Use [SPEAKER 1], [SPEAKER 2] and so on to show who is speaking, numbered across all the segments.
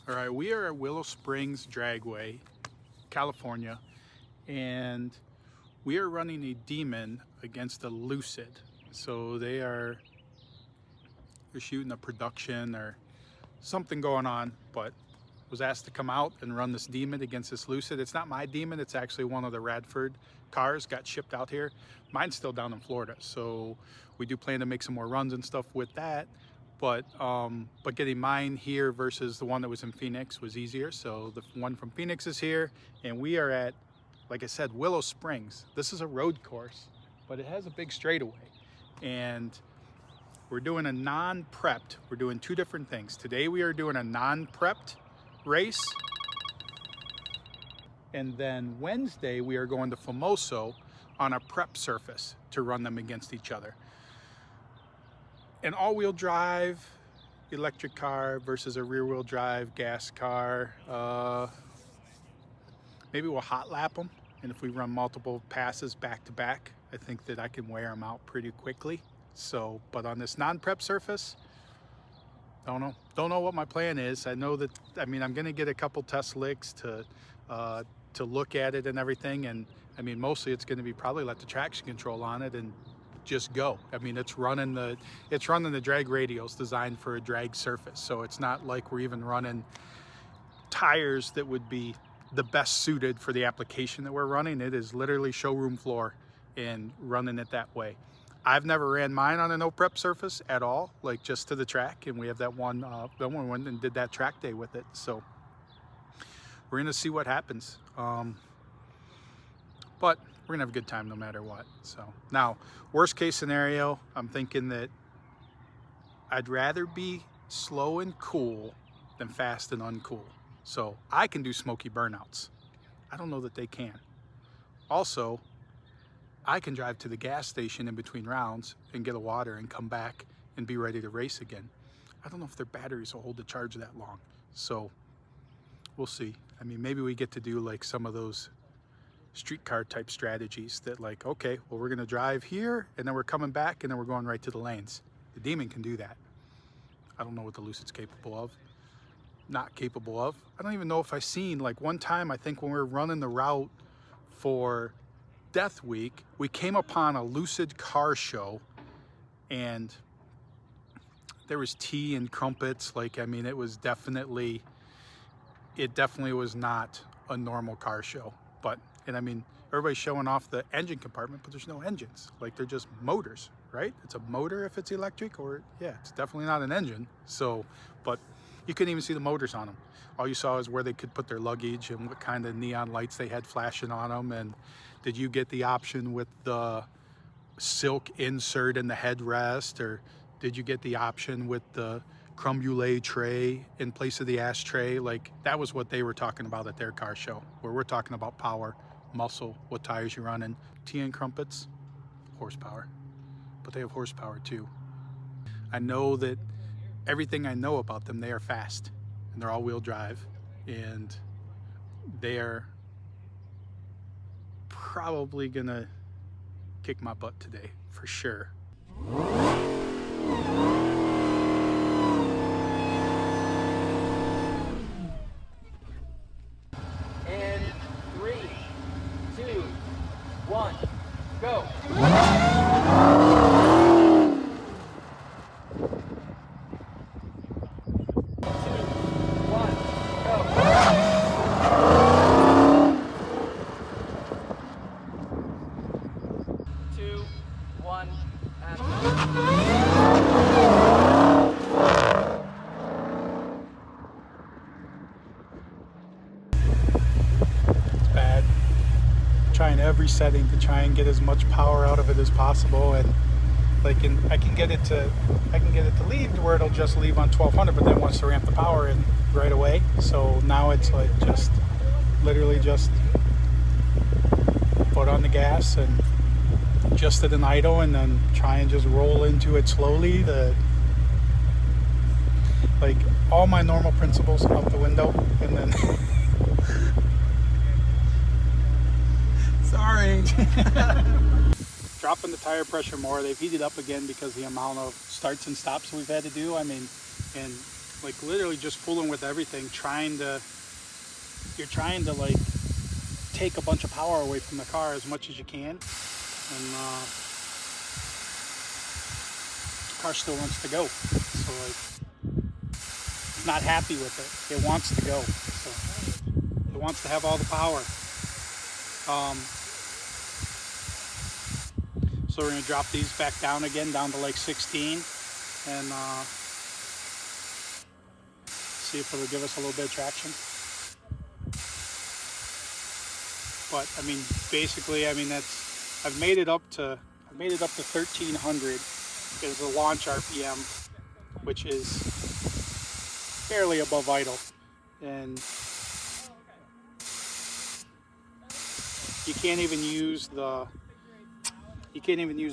[SPEAKER 1] All right, we are at Willow Springs Dragway, California, and we are running a Demon against a Lucid. So they're shooting a production or something going on, but was asked to come out and run this Demon against this Lucid. It's not my Demon, it's actually one of the Radford cars, got shipped out here. Mine's still down in Florida, so we do plan to make some more runs and stuff with that. But getting mine here versus the one that was in Phoenix was easier. So the one from Phoenix is here, and we are at, like I said, Willow Springs. This is a road course, but it has a big straightaway. And we're doing a non-prepped. We're doing two different things. Today we are doing a non-prepped race. And then Wednesday we are going to Famoso on a prep surface to run them against each other. An all-wheel drive electric car versus a rear-wheel drive gas car. Maybe we'll hot lap them, and if we run multiple passes back to back, I think that I can wear them out pretty quickly. So, but on this non-prep surface, don't know what my plan is. I know that, I mean, I'm gonna get a couple test licks to look at it and everything, and I mean, mostly it's gonna be probably let the traction control on it and just go. I mean, it's running the drag radials designed for a drag surface, so it's not like we're even running tires that would be the best suited for the application that we're running. It is literally showroom floor and running it that way. I've never ran mine on a no prep surface at all, like just to the track, and we have that one went and did that track day with it, so we're gonna see what happens. But we're gonna have a good time no matter what. So now, worst case scenario, I'm thinking that I'd rather be slow and cool than fast and uncool. So I can do smoky burnouts. I don't know that they can. Also, I can drive to the gas station in between rounds and get a water and come back and be ready to race again. I don't know if their batteries will hold the charge that long. So we'll see. I mean, maybe we get to do like some of those streetcar type strategies that, like, okay, well, we're gonna drive here and then we're coming back and then we're going right to the lanes. The Demon can do that. I don't know what the Lucid's capable of, not capable of. I don't even know if I've seen, like, one time, I think when we were running the route for Death Week, we came upon a Lucid car show and there was tea and crumpets. Like, I mean, it definitely was not a normal car show. But, and I mean, everybody's showing off the engine compartment, but there's no engines. Like, they're just motors, right? It's a motor if it's electric, or yeah, it's definitely not an engine. So, but you couldn't even see the motors on them. All you saw is where they could put their luggage and what kind of neon lights they had flashing on them. And did you get the option with the silk insert in the headrest, or did you get the option with the creme brulee tray in place of the ashtray? Like, that was what they were talking about at their car show, where we're talking about power, muscle, what tires you're running. Tea and crumpets, horsepower, but they have horsepower too. I know that everything I know about them, they are fast and they're all-wheel drive, and they are probably gonna kick my butt today for sure.
[SPEAKER 2] One, go. 2, 1,
[SPEAKER 1] It's bad. Trying every setting to try and get as much power out of it as possible, and like, I can get it to leave to where it'll just leave on 1200, but then wants to ramp the power in right away. So now it's like just literally just put on the gas and just at an idle, and then try and just roll into it slowly. Like, all my normal principles out the window, and then sorry. Dropping the tire pressure more. They've heated up again because the amount of starts and stops we've had to do. I mean, and like literally just fooling with everything, you're trying to like take a bunch of power away from the car as much as you can, and the car still wants to go. So like, it's not happy with it. It wants to go. So it wants to have all the power. So we're gonna drop these back down again, down to like 16, and see if it'll give us a little bit of traction. But I mean, basically, I mean, I've made it up to 1300 is the launch RPM, which is barely above idle, and you can't even use the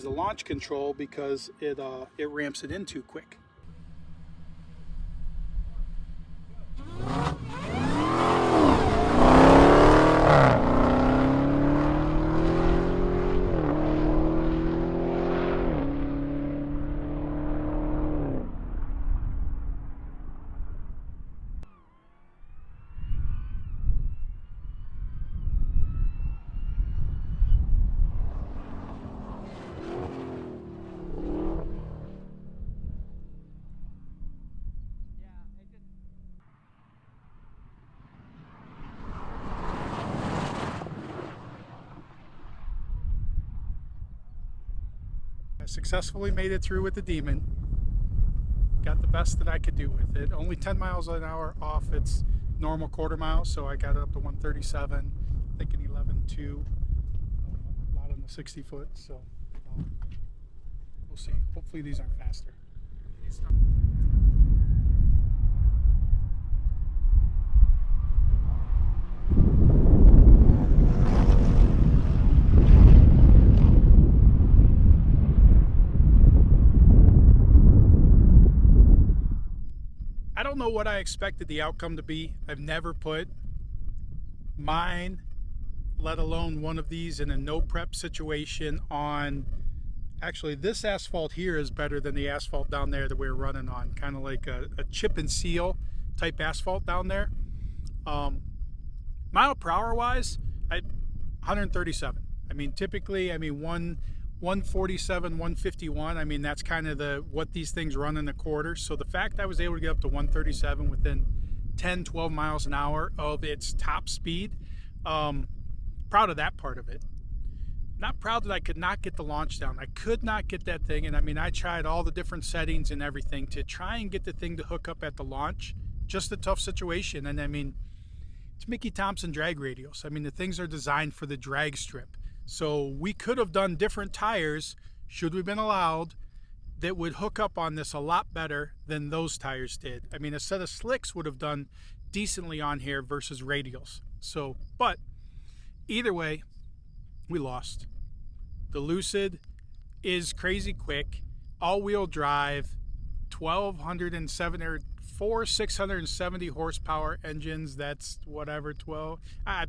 [SPEAKER 1] launch control because it ramps it in too quick. I successfully made it through with the Demon. Got the best that I could do with it. Only 10 miles an hour off its normal quarter mile, so I got it up to 137, I think an 11.2, not on the 60 foot, so we'll see. Hopefully these aren't faster. I don't know what I expected the outcome to be. I've never put mine, let alone one of these, in a no prep situation on. Actually, this asphalt here is better than the asphalt down there that we were running on. Kind of like a chip and seal type asphalt down there. Mile per hour wise, 137. I mean, typically, I mean, 147, 151. I mean, that's kind of what these things run in a quarter. So the fact I was able to get up to 137 within 10, 12 miles an hour of its top speed, proud of that part of it. Not proud that I could not get the launch down. I could not get that thing. And I mean, I tried all the different settings and everything to try and get the thing to hook up at the launch. Just a tough situation. And I mean, it's Mickey Thompson drag radials. I mean, the things are designed for the drag strip. So we could have done different tires, should we been allowed, that would hook up on this a lot better than those tires did. I mean, a set of slicks would have done decently on here versus radials. So, but either way, we lost. The Lucid is crazy quick, all-wheel drive, 670 horsepower engines. That's whatever, 12. I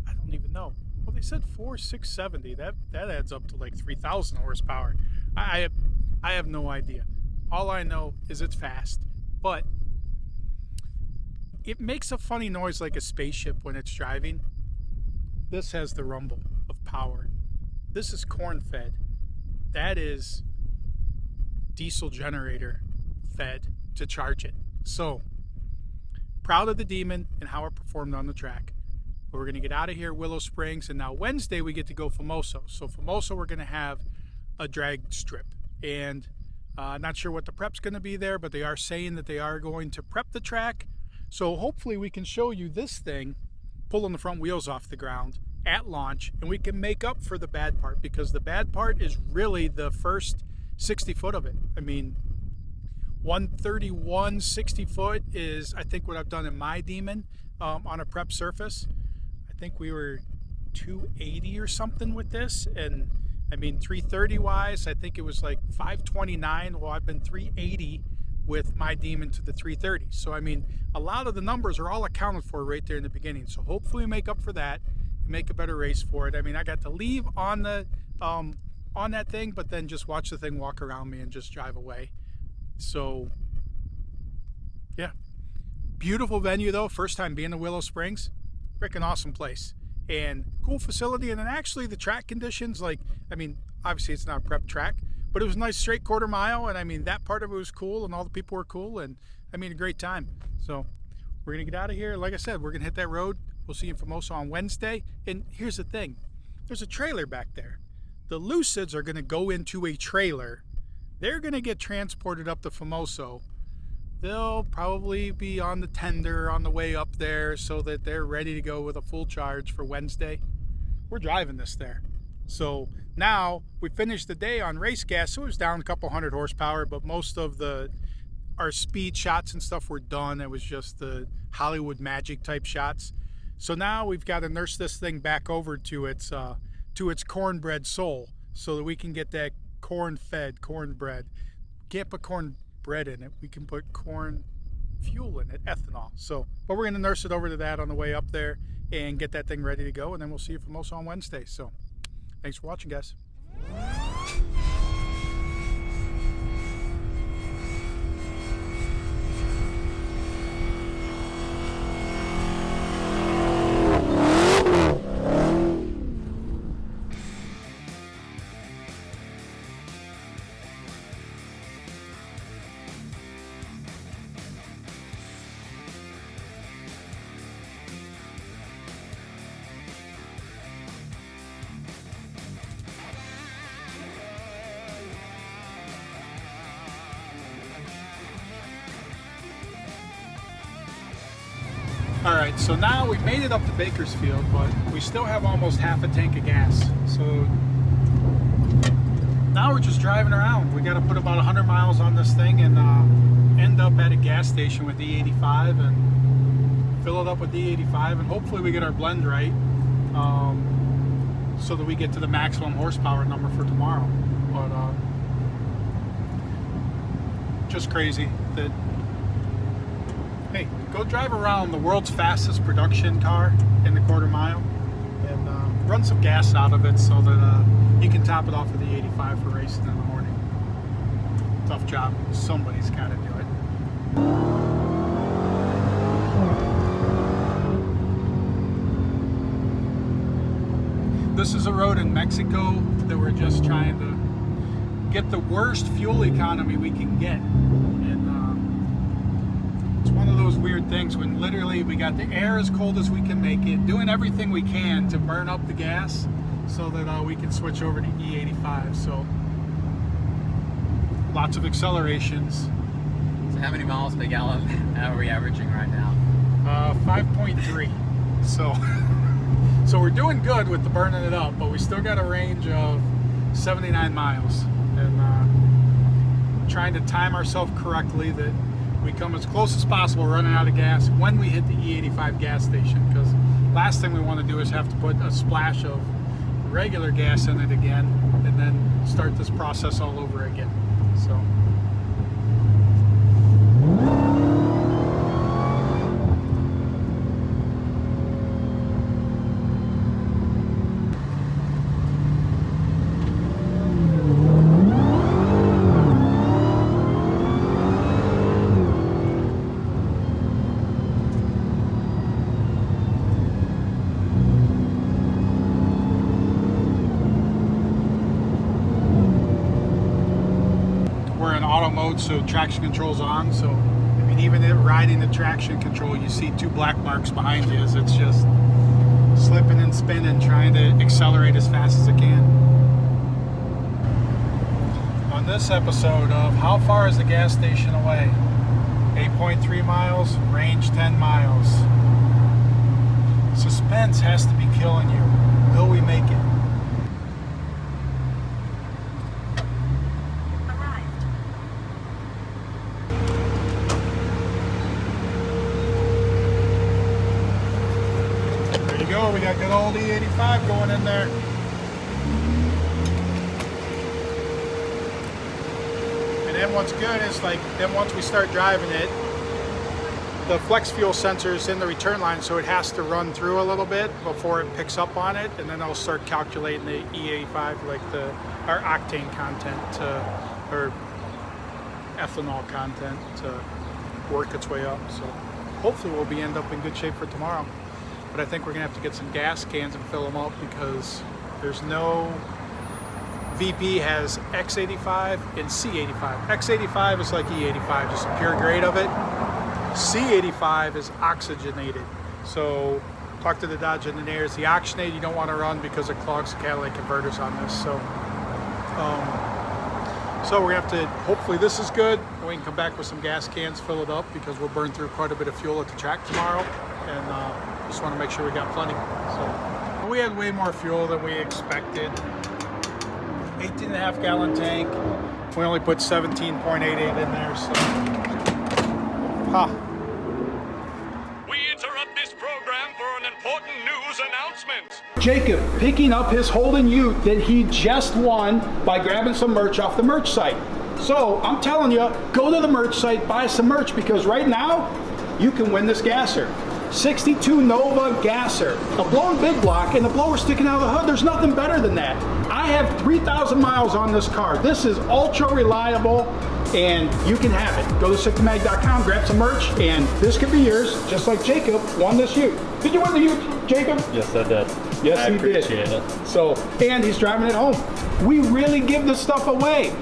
[SPEAKER 1] don't even know. Well, they said 670. That adds up to like 3,000 horsepower. I have no idea. All I know is it's fast, but it makes a funny noise like a spaceship when it's driving. This has the rumble of power. This is corn fed. That is diesel generator fed to charge it. So proud of the Demon and how it performed on the track. But we're going to get out of here, Willow Springs, and now Wednesday we get to go Famoso. So Famoso, we're going to have a drag strip, and not sure what the prep's going to be there, but they are saying that they are going to prep the track. So hopefully we can show you this thing pulling the front wheels off the ground at launch, and we can make up for the bad part, because the bad part is really the first 60 foot of it. I mean, 131 60 foot is, I think, what I've done in my Demon on a prep surface. I think we were 280 or something with this, and I mean 330 wise, I think it was like 529. Well, I've been 380 with my Demon to the 330. So I mean, a lot of the numbers are all accounted for right there in the beginning. So hopefully we make up for that and make a better race for it. I mean, I got to leave on the on that thing, but then just watch the thing walk around me and just drive away. So yeah, beautiful venue though. First time being in Willow Springs. Freaking awesome place. And cool facility. And then actually the track conditions, like, I mean, obviously it's not a prep track, but it was a nice straight quarter mile. And I mean, that part of it was cool and all the people were cool. And I mean, a great time. So we're going to get out of here. Like I said, we're going to hit that road. We'll see you in Famoso on Wednesday. And here's the thing. There's a trailer back there. The Lucids are going to go into a trailer. They're going to get transported up to Famoso. They'll probably be on the tender on the way up there so that they're ready to go with a full charge for Wednesday. We're driving this there. So now we finished the day on race gas. So it was down a couple hundred horsepower, but most of our speed shots and stuff were done. It was just the Hollywood magic type shots. So now we've got to nurse this thing back over to its cornbread soul so that we can get that corn-fed cornbread. Can't put cornbread in it. We can put corn fuel in it, ethanol. So, but we're going to nurse it over to that on the way up there and get that thing ready to go, and then we'll see you for Famoso on Wednesday. So, thanks for watching, guys. All right, so now we made it up to Bakersfield, but we still have almost half a tank of gas. So now we're just driving around. We got to put about 100 miles on this thing and end up at a gas station with E85 and fill it up with E85, and hopefully we get our blend right so that we get to the maximum horsepower number for tomorrow. But just crazy that, hey, go drive around the world's fastest production car in the quarter mile and run some gas out of it so that you can top it off with the 85 for racing in the morning. Tough job. Somebody's got to do it. This is a road in Mexico that we're just trying to get the worst fuel economy we can get. It's one of those weird things when literally we got the air as cold as we can make it, doing everything we can to burn up the gas so that we can switch over to E85. So lots of accelerations.
[SPEAKER 2] So how many miles per gallon are we averaging right now?
[SPEAKER 1] 5.3. So we're doing good with the burning it up, but we still got a range of 79 miles. And trying to time ourselves correctly that we come as close as possible running out of gas when we hit the E85 gas station, because last thing we want to do is have to put a splash of regular gas in it again and then start this process all over again. So we're in auto mode, so traction control's on. So I mean, even riding the traction control, you see two black marks behind you as it's just slipping and spinning, trying to accelerate as fast as it can. On this episode of How Far is the Gas Station Away? 8.3 miles, range 10 miles. Suspense has to be killing you. Will we make it? We got good old E85 going in there. And then what's good is, like, then once we start driving it, the flex fuel sensor is in the return line, so it has to run through a little bit before it picks up on it, and then I'll start calculating the E85, like our octane content or ethanol content to work its way up. So hopefully we'll end up in good shape for tomorrow. But I think we're gonna have to get some gas cans and fill them up because there's no, VP has X85 and C85. X85 is like E85, just a pure grade of it. C85 is oxygenated. So talk to the Dodge engineers. The oxygenated you don't want to run because it clogs the catalytic converters on this. So we're gonna have to, hopefully this is good, and we can come back with some gas cans, fill it up, because we'll burn through quite a bit of fuel at the track tomorrow, and just want to make sure we got plenty. So we had way more fuel than we expected. 18.5 gallon tank. We only put 17.88 in there, so
[SPEAKER 3] We interrupt this program for an important news announcement.
[SPEAKER 1] Jacob picking up his Holden Ute that he just won by grabbing some merch off the merch site. So I'm telling you, go to the merch site, buy some merch, because right now you can win this gasser. 62 Nova gasser, a blown big block and the blower sticking out of the hood. There's nothing better than that. I have 3,000 miles on this car. This is ultra reliable, and you can have it. Go to SickToMag.com, grab some merch, and this could be yours, just like Jacob won this Ute. Did you win the Ute, Jacob?
[SPEAKER 4] Yes, I did.
[SPEAKER 1] Yes,
[SPEAKER 4] I
[SPEAKER 1] he
[SPEAKER 4] appreciate
[SPEAKER 1] did.
[SPEAKER 4] it.
[SPEAKER 1] So, and he's driving it home. We really give this stuff away.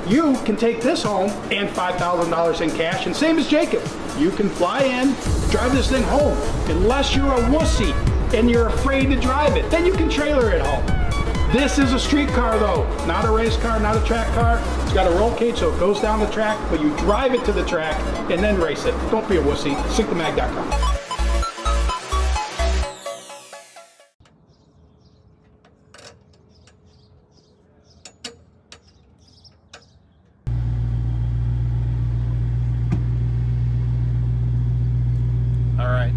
[SPEAKER 1] You can take this home and $5,000 in cash, and same as Jacob. You can fly in, drive this thing home, unless you're a wussy and you're afraid to drive it. Then you can trailer it home. This is a street car though, not a race car, not a track car. It's got a roll cage so it goes down the track, but you drive it to the track and then race it. Don't be a wussy. SickToMag.com.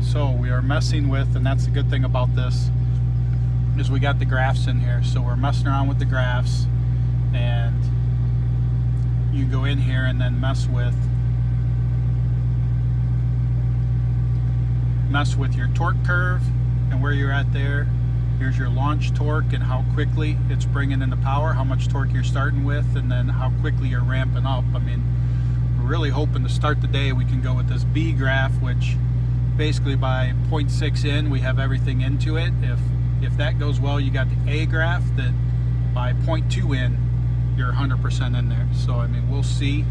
[SPEAKER 1] So we are messing with, and that's the good thing about this, is we got the graphs in here. So we're messing around with the graphs, and you go in here and then mess with your torque curve and where you're at there. Here's your launch torque and how quickly it's bringing in the power, how much torque you're starting with, and then how quickly you're ramping up. I mean, we're really hoping to start the day we can go with this B graph, which basically by 0.6 in we have everything into it. If that goes well, you got the A graph that by 0.2 in you're 100% in there. So I mean, we'll see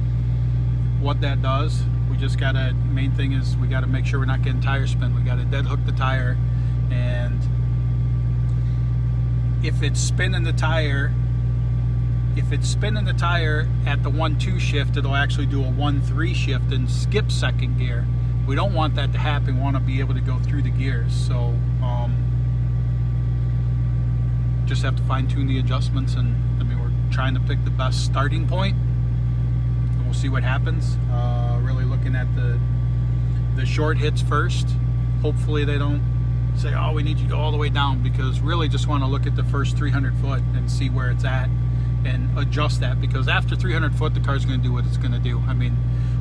[SPEAKER 1] what that does. We just gotta, main thing is we gotta make sure we're not getting tire spin. We gotta dead hook the tire, and if it's spinning the tire at the 1-2 shift, it'll actually do a 1-3 shift and skip second gear. We don't want that to happen. We want to be able to go through the gears. So just have to fine tune the adjustments, and I mean, we're trying to pick the best starting point, and we'll see what happens. Really looking at the short hits first. Hopefully they don't say, oh, we need you to go all the way down, because really just want to look at the first 300 foot and see where it's at and adjust that, because after 300 foot the car's going to do what it's going to do. I mean,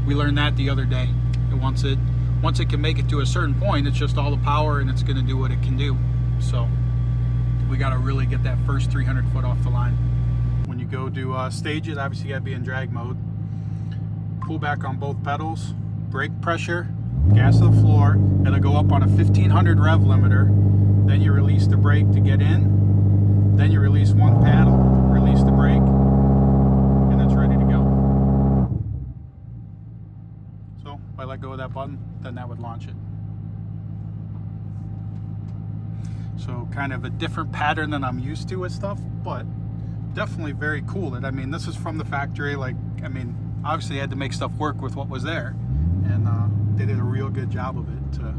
[SPEAKER 1] we learned that the other day. Once it can make it to a certain point, it's just all the power and it's going to do what it can do. So we got to really get that first 300 foot off the line. When you go to stage it, obviously you got to be in drag mode. Pull back on both pedals, brake pressure, gas to the floor. It'll go up on a 1500 rev limiter. Then you release the brake to get in. Then you release one paddle, release the brake, and it's ready to go. So if I let go of that button, then that would launch it. So kind of a different pattern than I'm used to with stuff, but definitely very cool. I mean, this is from the factory. Like, I mean, obviously I had to make stuff work with what was there, and they did a real good job of it to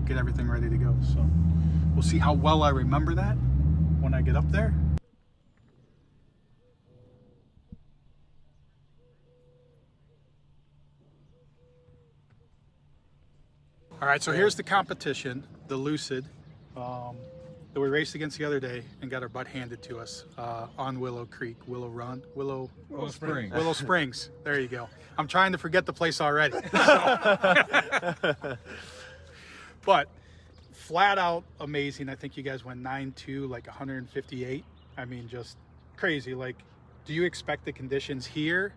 [SPEAKER 1] get everything ready to go. So we'll see how well I remember that when I get up there. All right, so here's the competition, the Lucid, that we raced against the other day and got our butt handed to us on Willow Springs. Willow Springs. There you go. I'm trying to forget the place already. But flat out amazing. I think you guys went 9.2, like 158. I mean, just crazy. Like, do you expect the conditions here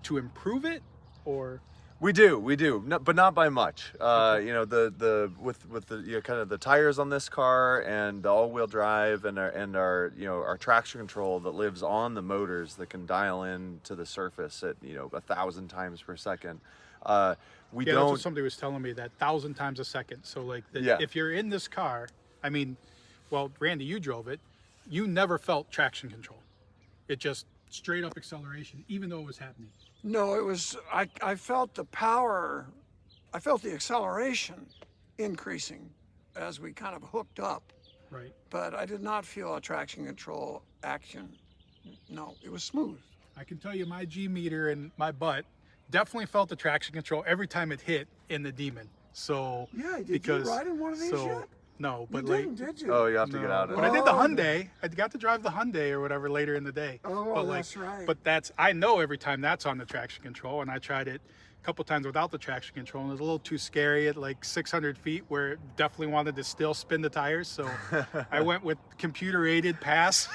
[SPEAKER 1] to improve it, or?
[SPEAKER 4] We do, no, but not by much. You know, with the you know, kind of the tires on this car and the all-wheel drive and our you know, our traction control that lives on the motors that can dial in to the surface at, you know, 1,000 times per second. We
[SPEAKER 1] Yeah,
[SPEAKER 4] don't.
[SPEAKER 1] that's what somebody was telling me, that 1,000 times a second. So like, if you're in this car, I mean, well, Randy, you drove it. You never felt traction control. It just straight up acceleration, even though it was happening.
[SPEAKER 5] No, it was, I felt the power, I felt the acceleration increasing as we kind of hooked up,
[SPEAKER 1] Right.
[SPEAKER 5] but I did not feel a traction control action. No, it was smooth.
[SPEAKER 1] I can tell you my G meter and my butt definitely felt the traction control every time it hit in the Demon. So
[SPEAKER 5] Yeah, did
[SPEAKER 1] because,
[SPEAKER 5] you ride in one of these yet?
[SPEAKER 1] No, but
[SPEAKER 5] You
[SPEAKER 1] like,
[SPEAKER 5] didn't, did you?
[SPEAKER 4] Oh, you have to
[SPEAKER 1] no.
[SPEAKER 4] get out of
[SPEAKER 1] But
[SPEAKER 4] it.
[SPEAKER 1] I did the
[SPEAKER 5] Oh,
[SPEAKER 1] Hyundai. I got to drive the Hyundai or whatever later in the day.
[SPEAKER 5] Oh,
[SPEAKER 1] but
[SPEAKER 5] that's right.
[SPEAKER 1] But I know every time that's on the traction control, and I tried it a couple times without the traction control, and it was a little too scary at like 600 feet, where it definitely wanted to still spin the tires. So I went with computer-aided pass.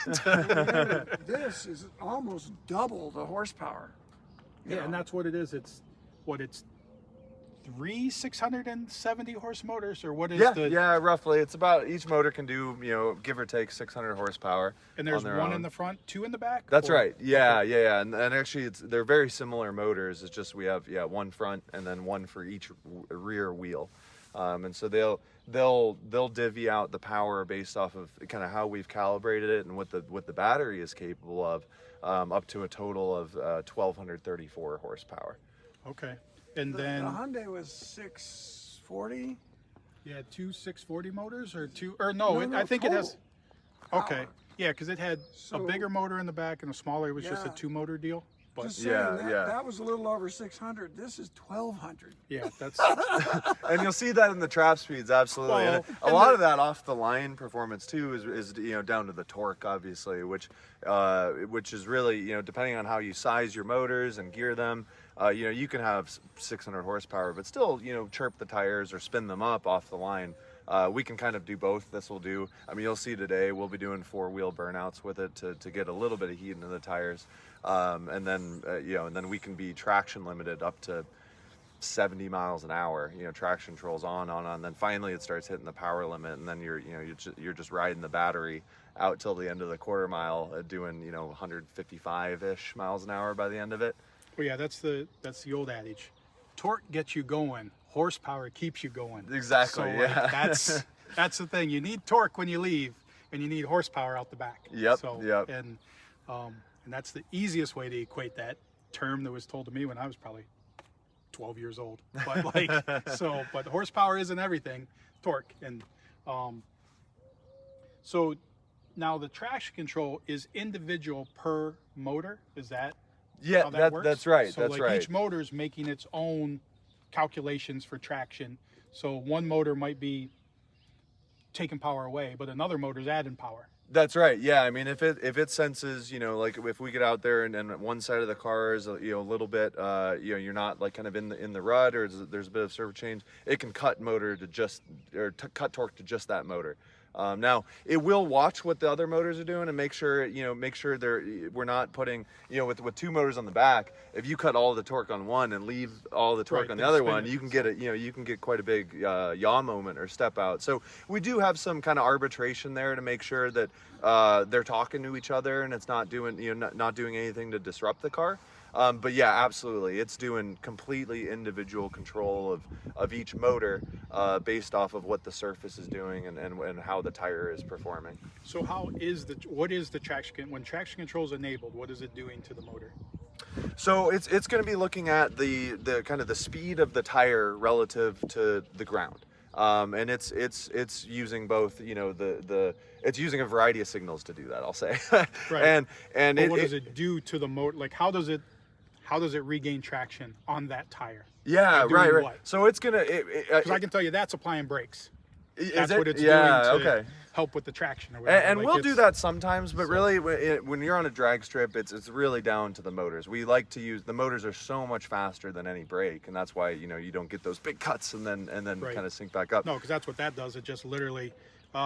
[SPEAKER 5] This is almost double the horsepower. You
[SPEAKER 1] Yeah, and
[SPEAKER 5] know.
[SPEAKER 1] that's what it is. It's 670 horse motors, or what is the?
[SPEAKER 4] Yeah, roughly. It's about, each motor can do, you know, give or take 600 horsepower.
[SPEAKER 1] And there's
[SPEAKER 4] on their
[SPEAKER 1] one
[SPEAKER 4] own.
[SPEAKER 1] in the front, two in the back.
[SPEAKER 4] That's
[SPEAKER 1] or-
[SPEAKER 4] right. Yeah, yeah. And actually, they're very similar motors. It's just we have one front and then one for each rear wheel, and so they'll divvy out the power based off of kind of how we've calibrated it and what the battery is capable of, up to a total of 1,234 horsepower.
[SPEAKER 1] Okay. And
[SPEAKER 5] The
[SPEAKER 1] then
[SPEAKER 5] Hyundai was 640.
[SPEAKER 1] you had two 640 motors, or two, or no,
[SPEAKER 5] No,
[SPEAKER 1] I think it has.
[SPEAKER 5] total
[SPEAKER 1] Okay.
[SPEAKER 5] power.
[SPEAKER 1] Yeah, because it had a
[SPEAKER 5] So-
[SPEAKER 1] bigger motor in the back and a smaller. It was just a
[SPEAKER 5] Yeah.
[SPEAKER 1] 2-motor deal. But
[SPEAKER 5] Just saying, that was a little over 600. This is 1,200.
[SPEAKER 1] yeah, that's
[SPEAKER 4] And you'll see that in the trap speeds, absolutely.
[SPEAKER 1] Well,
[SPEAKER 4] and a lot of that off the line performance too is you know, down to the torque, obviously, which is really, you know, depending on how you size your motors and gear them, you know, you can have 600 horsepower, but still, you know, chirp the tires or spin them up off the line. We can kind of do both. This will do. I mean, you'll see today we'll be doing 4-wheel burnouts with it to get a little bit of heat into the tires, and then you know, and then we can be traction limited up to 70 miles an hour. You know, traction controls on. Then finally it starts hitting the power limit, and then you're just riding the battery out till the end of the quarter mile, doing, you know, 155-ish miles an hour by the end of it.
[SPEAKER 1] well, yeah, that's the old adage. Torque gets you going. Horsepower keeps you going.
[SPEAKER 4] Exactly.
[SPEAKER 1] So
[SPEAKER 4] Yeah.
[SPEAKER 1] like, that's the thing. You need torque when you leave, and you need horsepower out the back.
[SPEAKER 4] Yep,
[SPEAKER 1] So
[SPEAKER 4] yep.
[SPEAKER 1] and that's the easiest way to equate that term that was told to me when I was probably 12 years old. But like, but horsepower isn't everything. Torque. And so now the traction control is individual per motor. Is that
[SPEAKER 4] Yeah,
[SPEAKER 1] how that works?
[SPEAKER 4] that's right.
[SPEAKER 1] So
[SPEAKER 4] That's
[SPEAKER 1] like
[SPEAKER 4] right.
[SPEAKER 1] each motor is making its own calculations for traction. So one motor might be taking power away, but another motor's adding power.
[SPEAKER 4] That's right. Yeah. I mean, if it senses, you know, like if we get out there and one side of the car is, you know, a little bit, you know, you're not like kind of in the rut, or there's a bit of servo change, it can cut motor to just, cut torque to just that motor. Now it will watch what the other motors are doing and make sure we're not putting, you know, with two motors on the back, if you cut all the torque on one and leave all the torque
[SPEAKER 1] Right,
[SPEAKER 4] on the
[SPEAKER 1] then
[SPEAKER 4] other
[SPEAKER 1] spin
[SPEAKER 4] one,
[SPEAKER 1] it.
[SPEAKER 4] you can get you can get quite a big yaw moment or step out. So we do have some kind of arbitration there to make sure that they're talking to each other and it's not doing, you know, not doing anything to disrupt the car. But yeah, absolutely. It's doing completely individual control of each motor based off of what the surface is doing and how the tire is performing.
[SPEAKER 1] So what is the traction, when traction control is enabled, what is it doing to the motor?
[SPEAKER 4] So it's going to be looking at the kind of the speed of the tire relative to the ground. And it's using both, you know, it's using a variety of signals to do that, I'll say.
[SPEAKER 1] Right.
[SPEAKER 4] And
[SPEAKER 1] But what does it do to the motor? Like how does it regain traction on that tire?
[SPEAKER 4] Yeah,
[SPEAKER 1] By doing
[SPEAKER 4] right.
[SPEAKER 1] what?
[SPEAKER 4] So it's gonna.
[SPEAKER 1] Because I can tell you that's applying brakes. That's what it's
[SPEAKER 4] yeah,
[SPEAKER 1] doing to
[SPEAKER 4] okay.
[SPEAKER 1] help with the traction or whatever.
[SPEAKER 4] And
[SPEAKER 1] Like,
[SPEAKER 4] we'll do
[SPEAKER 1] it's-
[SPEAKER 4] that sometimes, but really, when you're on a drag strip, it's really down to the motors. We like to use, the motors are so much faster than any brake, and that's why, you know, you don't get those big cuts and then
[SPEAKER 1] Right.
[SPEAKER 4] kind of sink back up.
[SPEAKER 1] No, because that's what that does. It just literally,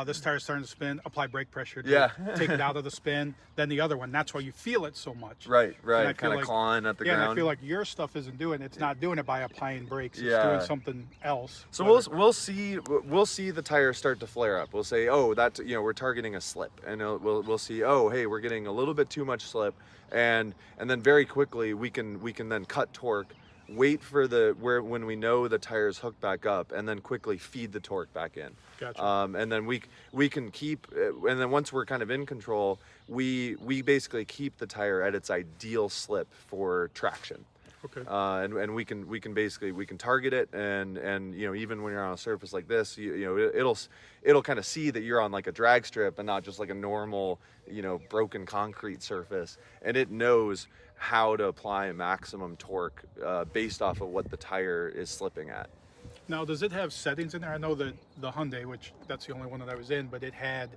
[SPEAKER 1] this tire's starting to spin, apply brake pressure to
[SPEAKER 4] Yeah.
[SPEAKER 1] take it out of the spin. Then the other one, that's why you feel it so much.
[SPEAKER 4] Right,
[SPEAKER 1] And I
[SPEAKER 4] right.
[SPEAKER 1] feel
[SPEAKER 4] Kind of clawing at the
[SPEAKER 1] And I
[SPEAKER 4] ground.
[SPEAKER 1] feel like your stuff isn't doing it. It's not doing it by applying brakes. It's
[SPEAKER 4] Yeah.
[SPEAKER 1] doing something else.
[SPEAKER 4] So we'll see the tires start to flare up. We'll say, oh, that we're targeting a slip, and we'll see, oh, hey, we're getting a little bit too much slip, and then very quickly we can then cut torque, wait for when we know the tires hook back up, and then quickly feed the torque back in.
[SPEAKER 1] Gotcha.
[SPEAKER 4] And then we can keep, and then once we're kind of in control, we basically keep the tire at its ideal slip for traction.
[SPEAKER 1] Okay.
[SPEAKER 4] And we can basically target it, and even when you're on a surface like this, it'll kind of see that you're on like a drag strip and not just like a normal broken concrete surface, and it knows how to apply maximum torque based off of what the tire is slipping at.
[SPEAKER 1] Now, does it have settings in there? I know that the Hyundai, which that's the only one that I was in, but it had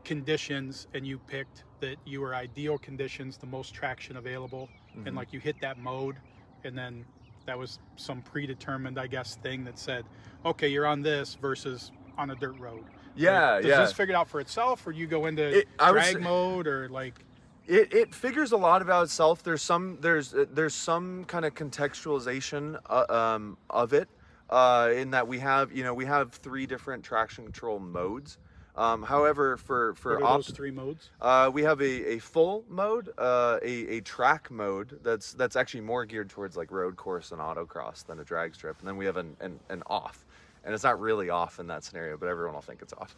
[SPEAKER 1] conditions, and you picked that you were ideal conditions, the most traction available, and like you hit that mode, and then that was some predetermined, I guess, thing that said, okay, you're on this versus on a dirt road.
[SPEAKER 4] Yeah,
[SPEAKER 1] like, does this figure it out for itself, or you go into drag mode, or like?
[SPEAKER 4] It figures a lot about itself. There's some kind of contextualization of it in that we have 3 different traction control modes. However, for
[SPEAKER 1] what are those 3 modes?
[SPEAKER 4] We have a full mode, a track mode that's actually more geared towards like road course and autocross than a drag strip, and then we have an off. And it's not really off in that scenario, but everyone will think it's off.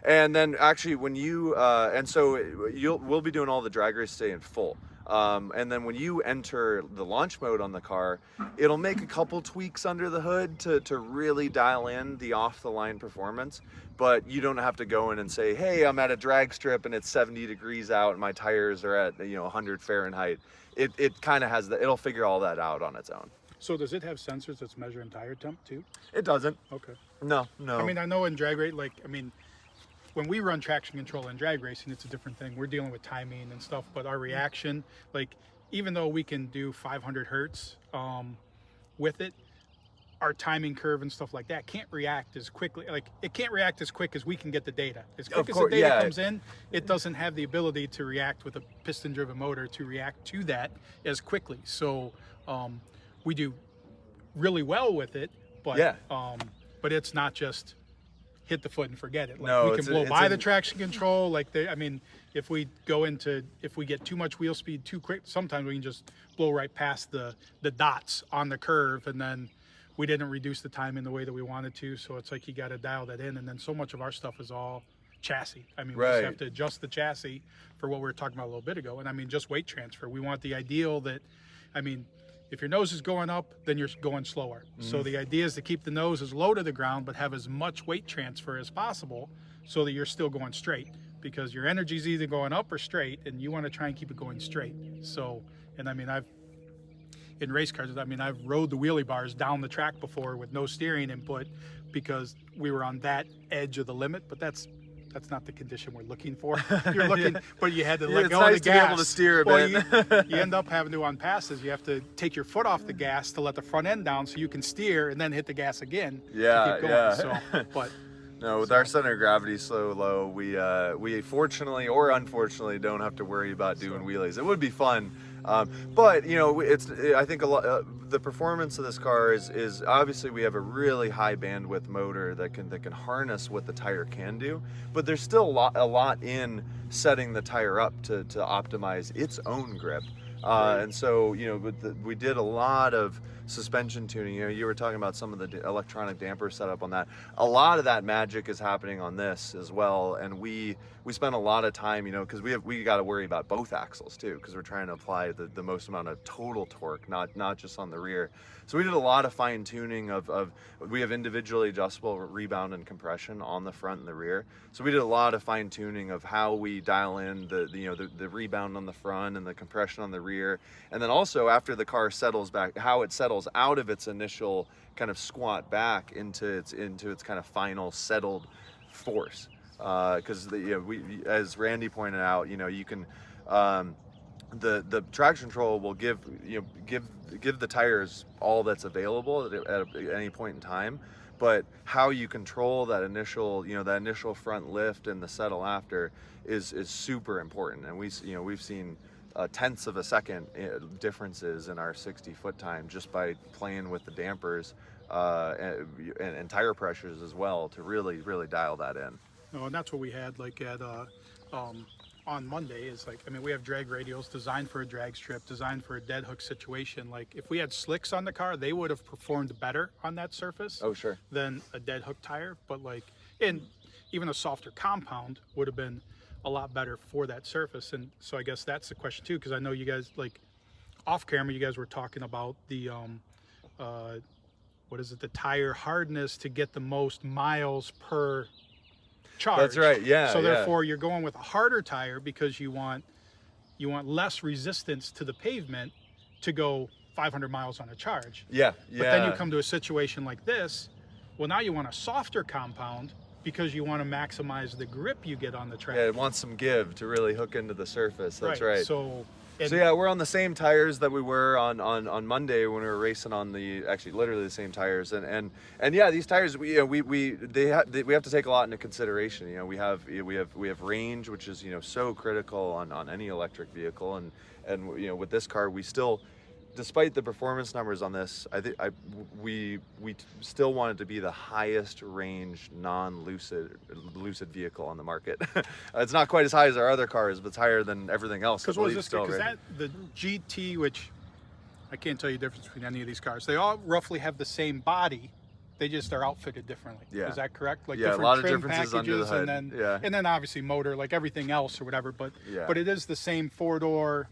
[SPEAKER 4] And then actually when you, we'll be doing all the drag race today in full. And then when you enter the launch mode on the car, it'll make a couple tweaks under the hood to really dial in the off the line performance. But you don't have to go in and say, hey, I'm at a drag strip and it's 70 degrees out and my tires are at 100 Fahrenheit. It kind of has it'll figure all that out on its own.
[SPEAKER 1] So does it have sensors that's measuring tire temp too?
[SPEAKER 4] It doesn't.
[SPEAKER 1] Okay.
[SPEAKER 4] No.
[SPEAKER 1] I mean, I know in drag race, when we run traction control in drag racing, it's a different thing. We're dealing with timing and stuff, but our reaction, even though we can do 500 hertz with it, our timing curve and stuff like that can't react as quickly. It can't react as quick as we can get the data. As quick as the data comes in, it doesn't have the ability to react with a piston-driven motor to react to that as quickly. So we do really well with it, but it's not just hit the foot and forget it. We can blow by the traction control. If we get too much wheel speed too quick, sometimes we can just blow right past the dots on the curve, and then we didn't reduce the time in the way that we wanted to. So it's like you got to dial that in, and then so much of our stuff is all chassis. We just have to adjust the chassis for what we were talking about a little bit ago. And just weight transfer. We want the ideal that, if your nose is going up, then you're going slower. So the idea is to keep the nose as low to the ground, but have as much weight transfer as possible so that you're still going straight, because your energy is either going up or straight, and you want to try and keep it going straight. So, in race cars, I've rode the wheelie bars down the track before with no steering input because we were on that edge of the limit, but that's not the condition we're looking for. You're looking, but you had to let go of the gas.
[SPEAKER 4] It's nice to be able to steer a bit.
[SPEAKER 1] You end up having to, on passes, you have to take your foot off the gas to let the front end down so you can steer and then hit the gas again to keep going.
[SPEAKER 4] No, with our center of gravity so low, we fortunately or unfortunately don't have to worry about doing wheelies. It would be fun. But I think a lot. The performance of this car is obviously we have a really high bandwidth motor that can harness what the tire can do, but there's still a lot in setting the tire up to optimize its own grip. And so we did a lot of suspension tuning. You were talking about some of the electronic damper setup on that. A lot of that magic is happening on this as well, and we spent a lot of time, because we got to worry about both axles too, because we're trying to apply the most amount of total torque, not just on the rear. So we did a lot of fine tuning of we have individually adjustable rebound and compression on the front and the rear. So we did a lot of fine tuning of how we dial in the rebound on the front and the compression on the rear, and then also after the car settles back, how it settles out of its initial kind of squat back into its kind of final settled force. Because as Randy pointed out, you can the traction control will give the tires all that's available at any point in time, but how you control that initial front lift and the settle after is super important. And we've seen tenths of a second differences in our 60-foot time just by playing with the dampers and tire pressures as well to really dial that in.
[SPEAKER 1] No, and that's what we had like at on Monday is like, I mean, we have drag radials designed for a drag strip, designed for a dead hook situation. Like if we had slicks on the car, they would have performed better on that surface.
[SPEAKER 4] Oh, sure.
[SPEAKER 1] Than a dead hook tire. But like, and even a softer compound would have been a lot better for that surface. And so I guess that's the question too, because I know you guys, like off camera, you guys were talking about the what is it, the tire hardness to get the most miles per charge.
[SPEAKER 4] That's right. Yeah.
[SPEAKER 1] So therefore you're going with a harder tire because you want less resistance to the pavement to go 500 miles on a charge.
[SPEAKER 4] Yeah.
[SPEAKER 1] But then you come to a situation like this, well, now you want a softer compound because you want to maximize the grip you get on the track.
[SPEAKER 4] Yeah, it wants some give to really hook into the surface. That's right.
[SPEAKER 1] So
[SPEAKER 4] yeah, we're on the same tires that we were on Monday when we were racing on literally the same tires. And yeah, these tires we have to take a lot into consideration. You know, we have range, which is so critical on any electric vehicle, and with this car we still, despite the performance numbers on this, we still want it to be the highest range non-Lucid vehicle on the market. It's not quite as high as our other cars, but it's higher than everything else.
[SPEAKER 1] Because what is this? Because the GT, which I can't tell you the difference between any of these cars. They all roughly have the same body. They just are outfitted differently.
[SPEAKER 4] Yeah.
[SPEAKER 1] Is that correct? Like
[SPEAKER 4] yeah,
[SPEAKER 1] different
[SPEAKER 4] a lot of
[SPEAKER 1] trim
[SPEAKER 4] differences
[SPEAKER 1] packages,
[SPEAKER 4] under the hood.
[SPEAKER 1] and then obviously motor, like everything else or whatever. But it is the same 4-door.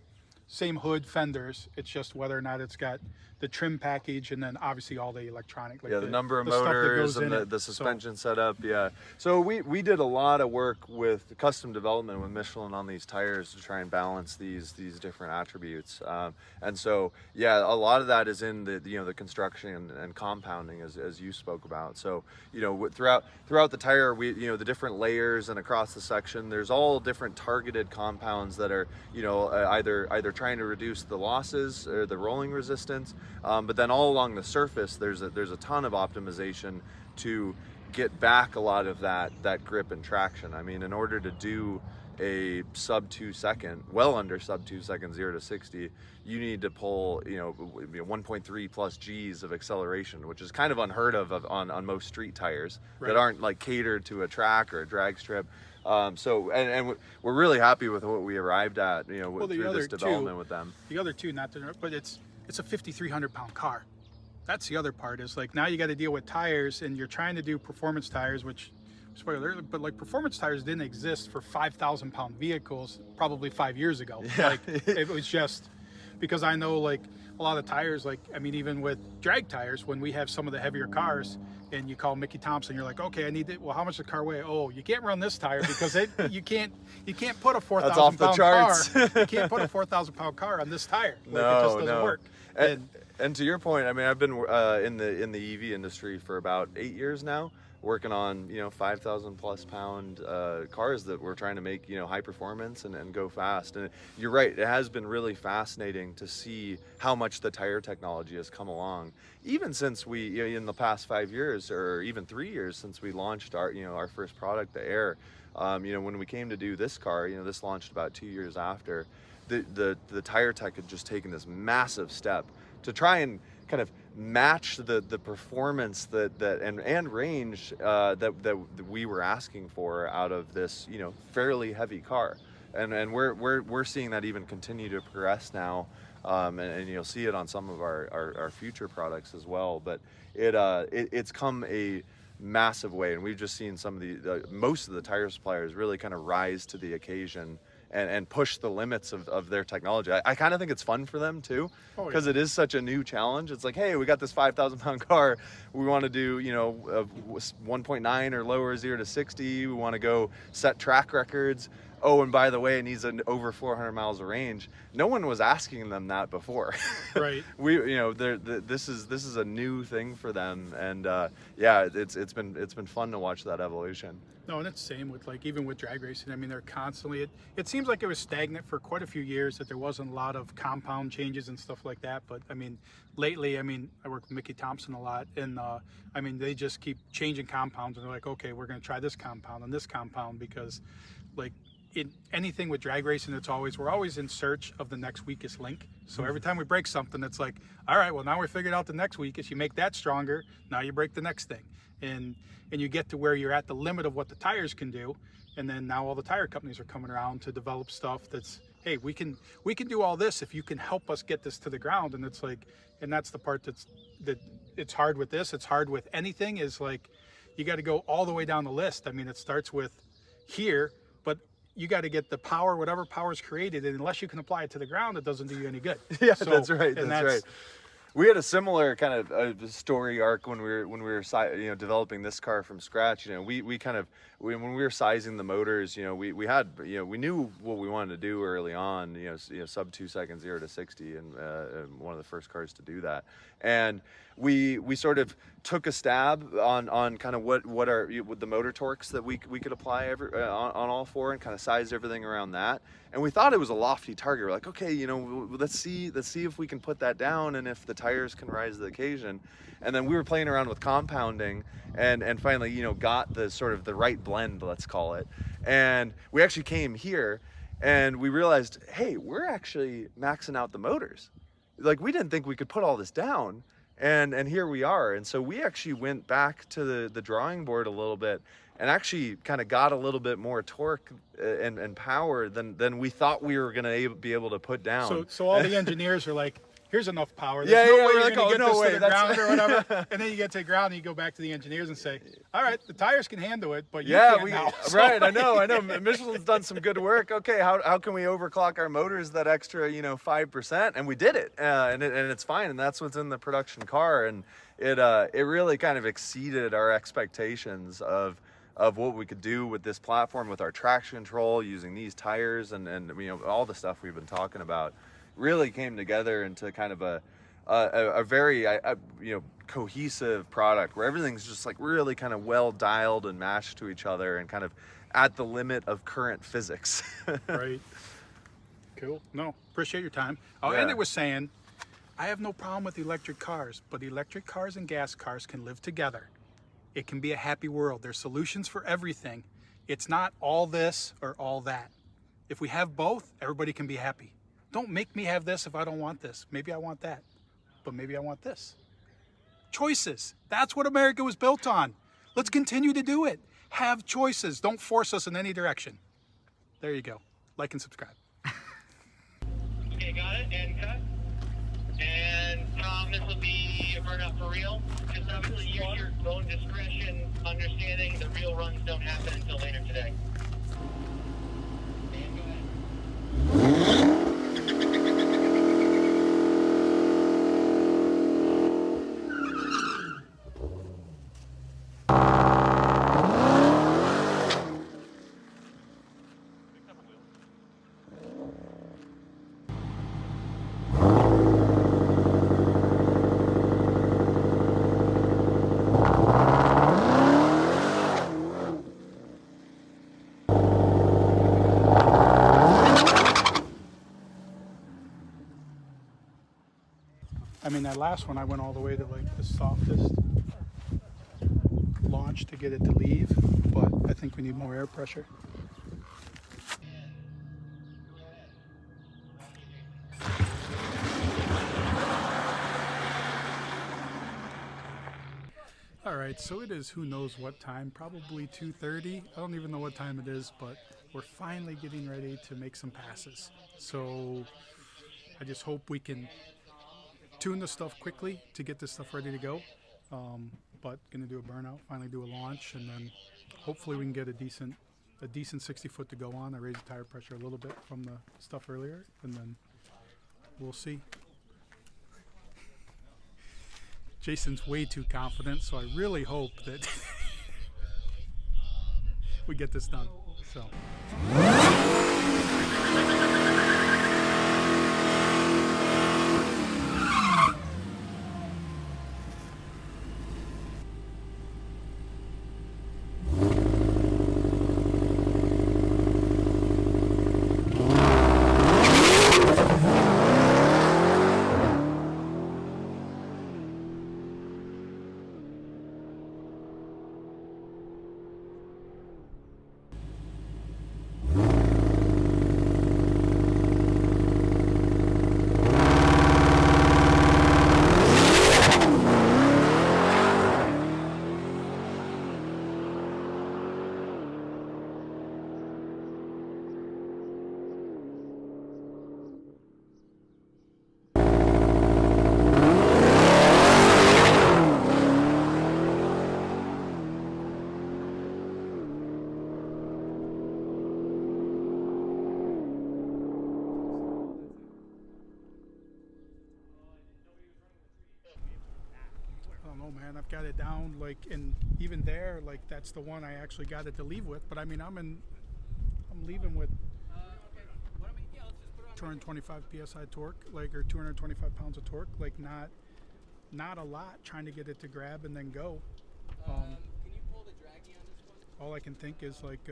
[SPEAKER 1] Same hood, fenders. It's just whether or not it's got the trim package and then obviously all the electronic. Like
[SPEAKER 4] the number of motors and the suspension setup. Yeah. So we did a lot of work with custom development with Michelin on these tires to try and balance these different attributes. And so yeah, a lot of that is in the construction and compounding as you spoke about. So throughout the tire, the different layers and across the section, there's all different targeted compounds that are either trying to reduce the losses or the rolling resistance, but then all along the surface there's a ton of optimization to get back a lot of that grip and traction. I mean, in order to do a sub 2 second, well under sub 2 seconds 0 to 60, you need to pull 1.3 plus G's of acceleration, which is kind of unheard of on most street tires that aren't like catered to a track or a drag strip. So we're really happy with what we arrived at, through this development with them.
[SPEAKER 1] The other two, but it's a 5,300 pound car. That's the other part, is like now you got to deal with tires and you're trying to do performance tires, which spoiler, but like performance tires didn't exist for 5,000 pound vehicles probably 5 years ago.
[SPEAKER 4] Yeah.
[SPEAKER 1] Like it was just because I know like a lot of tires, like, I mean, even with drag tires, when we have some of the heavier cars and you call Mickey Thompson, you're like, okay, I need it. Well, how much does the car weigh? Oh, you can't run this tire because you can't put a 4,000 pound car. You can't put a 4,000 pound car on this tire. Like, it just doesn't work.
[SPEAKER 4] And to your point, I mean, I've been in the EV industry for about 8 years now, working on 5,000 plus pound cars that we're trying to make high performance and go fast. And you're right, it has been really fascinating to see how much the tire technology has come along, even since we in the past 5 years or even 3 years since we launched our first product, the Air. When we came to do this car, this launched about 2 years after. The tire tech had just taken this massive step to try and kind of match the performance and range that we were asking for out of this fairly heavy car, and we're seeing that even continue to progress now, and you'll see it on some of our future products as well. But it's come a massive way, and we've just seen some of most of the tire suppliers really kind of rise to the occasion and push the limits of their technology. I kind of think it's fun for them too, because it is such a new challenge. It's like, hey, we got this 5,000 pound car. We want to do, 1.9 or lower 0 to 60. We want to go set track records. oh, and by the way, it needs an over 400 miles of range. No one was asking them that before.
[SPEAKER 1] Right.
[SPEAKER 4] This is a new thing for them, and yeah, it's been fun to watch that evolution.
[SPEAKER 1] No, and it's the same with like even with drag racing. I mean, they're constantly. It seems like it was stagnant for quite a few years. That there wasn't a lot of compound changes and stuff like that. But I mean, lately, I work with Mickey Thompson a lot, and I mean, they just keep changing compounds, and they're like, okay, we're going to try this compound and this compound because, like, in anything with drag racing, we're always in search of the next weakest link. So every time we break something, it's like, all right, well, now we figured out the next weakest. You make that stronger. Now you break the next thing, and you get to where you're at the limit of what the tires can do. And then now all the tire companies are coming around to develop stuff that's, hey, we can do all this if you can help us get this to the ground. And it's like, and that's the part that it's hard with this. It's hard with anything, is like, you got to go all the way down the list. I mean, it starts with here, but you got to get the power, whatever power is created, and unless you can apply it to the ground, it doesn't do you any good.
[SPEAKER 4] Yeah,
[SPEAKER 1] So,
[SPEAKER 4] that's right.
[SPEAKER 1] and
[SPEAKER 4] That's right. We had a similar kind of story arc when we were developing this car from scratch. You know, when we were sizing the motors, you know, we knew what we wanted to do early on. You know, sub 2 seconds 0 to 60, and one of the first cars to do that. And we sort of took a stab on kind of what are the motor torques that we could apply on all four, and kind of sized everything around that. And we thought it was a lofty target. We're like, okay, you know, let's see if we can put that down, and if the tires can rise to the occasion. And then we were playing around with compounding, and finally, you know, got the sort of the right blend, let's call it. And we actually came here, and we realized, hey, we're actually maxing out the motors. Like, we didn't think we could put all this down, and here we are. And so we actually went back to the drawing board a little bit, and actually kind of got a little bit more torque and power than we thought we were going to be able to put down.
[SPEAKER 1] So all the engineers are like, here's enough power.
[SPEAKER 4] Yeah,
[SPEAKER 1] There's no
[SPEAKER 4] yeah,
[SPEAKER 1] way
[SPEAKER 4] we're
[SPEAKER 1] you're
[SPEAKER 4] like,
[SPEAKER 1] going to
[SPEAKER 4] oh,
[SPEAKER 1] get
[SPEAKER 4] no
[SPEAKER 1] this
[SPEAKER 4] way,
[SPEAKER 1] to the
[SPEAKER 4] that's-
[SPEAKER 1] ground or whatever. And then you get to the ground and you go back to the engineers and say, all right, the tires can handle it, but you can't now. So,
[SPEAKER 4] right. I know. Michelin's done some good work. Okay, how can we overclock our motors that extra 5%? And we did it, and it's fine. And that's what's in the production car, and it really kind of exceeded our expectations of what we could do with this platform, with our traction control, using these tires, and all the stuff we've been talking about really came together into kind of a very cohesive product where everything's just like really kind of well dialed and matched to each other, and kind of at the limit of current physics.
[SPEAKER 1] Right. Cool. No, appreciate your time. I'll
[SPEAKER 4] Yeah.
[SPEAKER 1] end it with saying, I have no problem with electric cars, but electric cars and gas cars can live together. It can be a happy world. There's solutions for everything. It's not all this or all that. If we have both, everybody can be happy. Don't make me have this if I don't want this. Maybe I want that, but maybe I want this. Choices. That's what America was built on. Let's continue to do it. Have choices. Don't force us in any direction. There you go. Like and subscribe.
[SPEAKER 6] Okay, got it. And cut. And Tom, this will be a burnout for real. Just obviously use your own discretion, understanding the real runs don't happen until later today. And go ahead.
[SPEAKER 1] I mean, that last one, I went all the way to like the softest launch to get it to leave, but I think we need more air pressure. All right, so it is who knows what time, probably 2:30. I don't even know what time it is, but we're finally getting ready to make some passes. So I just hope we can tune the stuff quickly to get this stuff ready to go. But gonna do a burnout, finally do a launch, and then hopefully we can get a decent 60 foot to go on. I raised the tire pressure a little bit from the stuff earlier, and then we'll see. Jason's way too confident, so I really hope that we get this done. So. Man, I've got it down like, and even there, like that's the one I actually got it to leave with. But I mean, I'm leaving with 225 psi torque, like, or 225 pounds of torque, like not a lot. Trying to get it to grab and then go.
[SPEAKER 2] Can you pull the draggy on this one?
[SPEAKER 1] All I can think is like,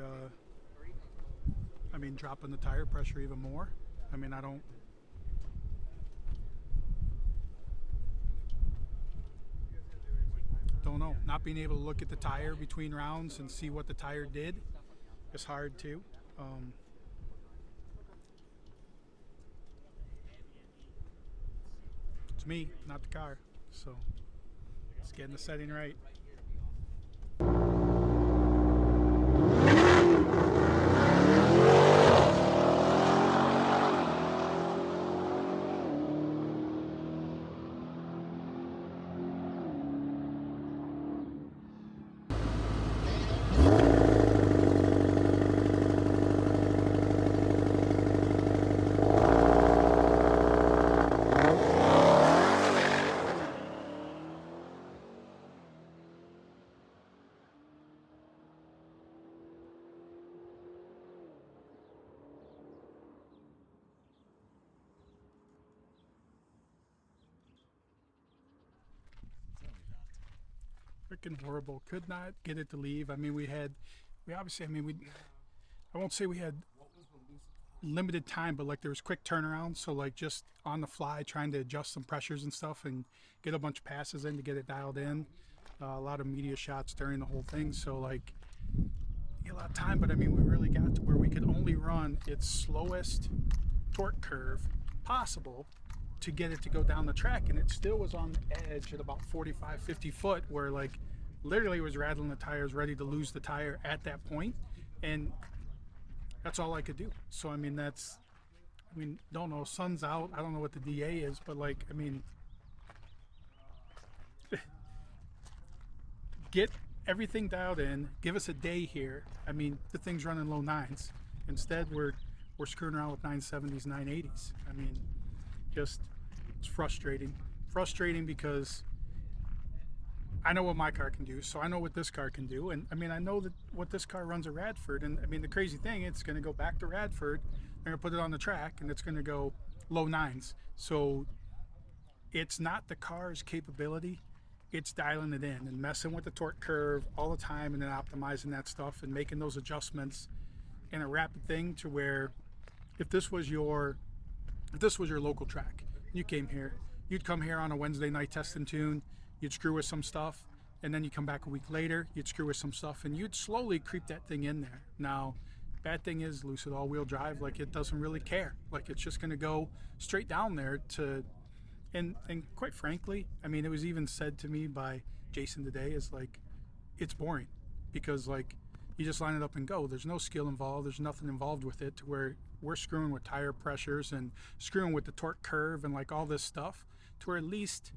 [SPEAKER 1] I mean, dropping the tire pressure even more. I mean, I don't know. Not being able to look at the tire between rounds and see what the tire did is hard too. It's me, not the car. So it's getting the setting right. Freaking horrible. Could not get it to leave. I mean, we obviously, I mean, I won't say we had limited time, but like there was quick turnaround. So like just on the fly, trying to adjust some pressures and stuff and get a bunch of passes in to get it dialed in. A lot of media shots during the whole thing. So like, a lot of time, but I mean, we really got to where we could only run its slowest torque curve possible to get it to go down the track, and it still was on the edge at about 45-50 foot where like literally was rattling the tires, ready to lose the tire at that point, and that's all I could do. So I mean, don't know, sun's out, I don't know what the DA is, but like, I mean, get everything dialed in, give us a day here. I mean, the thing's running low nines. Instead we're screwing around with 970s, 980s. I mean, just, it's frustrating because I know what my car can do, so I know what this car can do, and I mean, I know that what this car runs at Radford, and I mean, the crazy thing, it's going to go back to Radford, they're going to put it on the track, and it's going to go low nines. So it's not the car's capability, it's dialing it in and messing with the torque curve all the time, and then optimizing that stuff and making those adjustments in a rapid thing to where if this was your local track, you came here, you'd come here on a Wednesday night test and tune, you'd screw with some stuff, and then you come back a week later, you'd screw with some stuff, and you'd slowly creep that thing in there. Now, bad thing is Lucid all-wheel drive, like, it doesn't really care. Like, it's just going to go straight down there to, and quite frankly, I mean, it was even said to me by Jason today, is like, it's boring, because like, you just line it up and go. There's no skill involved, there's nothing involved with it, to where we're screwing with tire pressures and screwing with the torque curve and like all this stuff, to where at least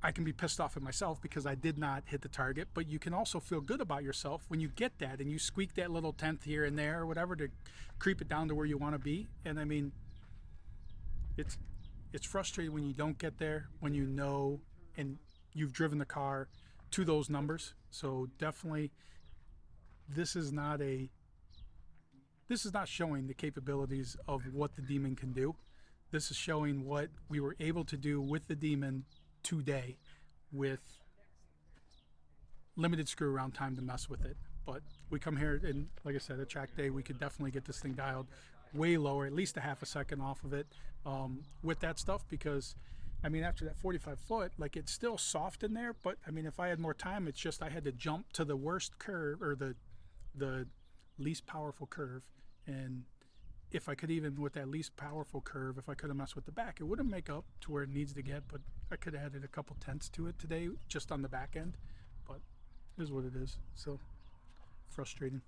[SPEAKER 1] I can be pissed off at myself because I did not hit the target, but you can also feel good about yourself when you get that and you squeak that little tenth here and there or whatever to creep it down to where you want to be. And I mean, it's frustrating when you don't get there, when you know and you've driven the car to those numbers. So definitely, this is not a this is not showing the capabilities of what the Demon can do. This is showing what we were able to do with the Demon today with limited screw around time to mess with it. But we come here and, like I said, at track day, we could definitely get this thing dialed way lower, at least a half a second off of it with that stuff, because I mean, after that 45 foot, like, it's still soft in there, but I mean, if I had more time, it's just I had to jump to the worst curve, or the least powerful curve. And if I could, even with that least powerful curve, if I could have messed with the back, it wouldn't make up to where it needs to get, but I could have added a couple tenths to it today just on the back end. But it is what it is. So frustrating.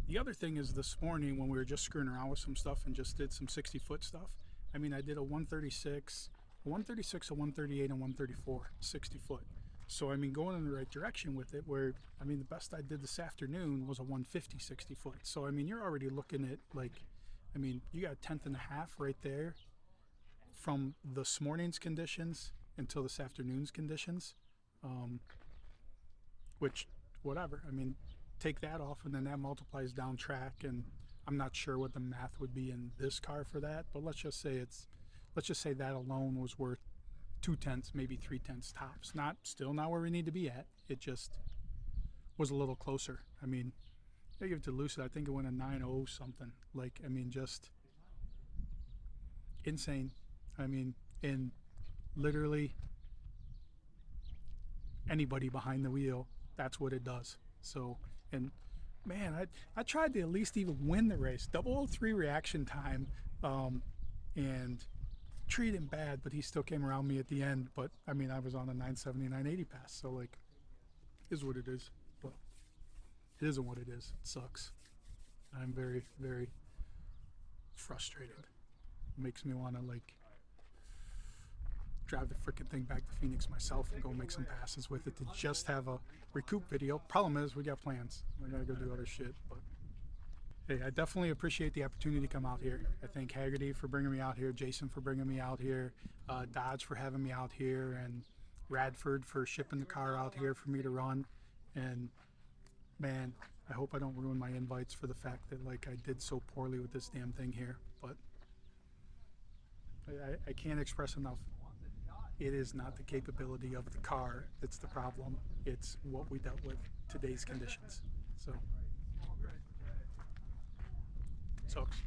[SPEAKER 1] The other thing is, this morning when we were just screwing around with some stuff and just did some 60-foot stuff, I mean, I did a 136, a 138, and 134, 60 foot. So, I mean, going in the right direction with it, where, I mean, the best I did this afternoon was a 150, 60 foot. So, I mean, you're already looking at, like, I mean, you got a tenth and a half right there from this morning's conditions until this afternoon's conditions, which, whatever, I mean, take that off and then that multiplies down track, and I'm not sure what the math would be in this car for that, but let's just say that alone was worth 2 tenths, maybe 3 tenths tops. Still not where we need to be at. It just was a little closer. I mean, I give it to Lucid. I think it went a 9.0 something. Like, I mean, just insane. I mean, in literally anybody behind the wheel, that's what it does. So, and man, I tried to at least even win the race. 003 reaction time, and treated him bad, but he still came around me at the end. But I mean, I was on a 970, 980 pass, so like, is what it is. But it isn't what it is. It sucks. I'm very, very frustrated. It makes me want to, like, drive the freaking thing back to Phoenix myself and go make some passes with it to just have a recoup video. Problem is, we got plans. We gotta go do other shit. But hey, I definitely appreciate the opportunity to come out here. I thank Hagerty for bringing me out here, Jason for bringing me out here, Dodge for having me out here, and Radford for shipping the car out here for me to run. And man, I hope I don't ruin my invites for the fact that, like, I did so poorly with this damn thing here. But I can't express enough. It is not the capability of the car that's the problem. It's what we dealt with today's conditions. So, sucks.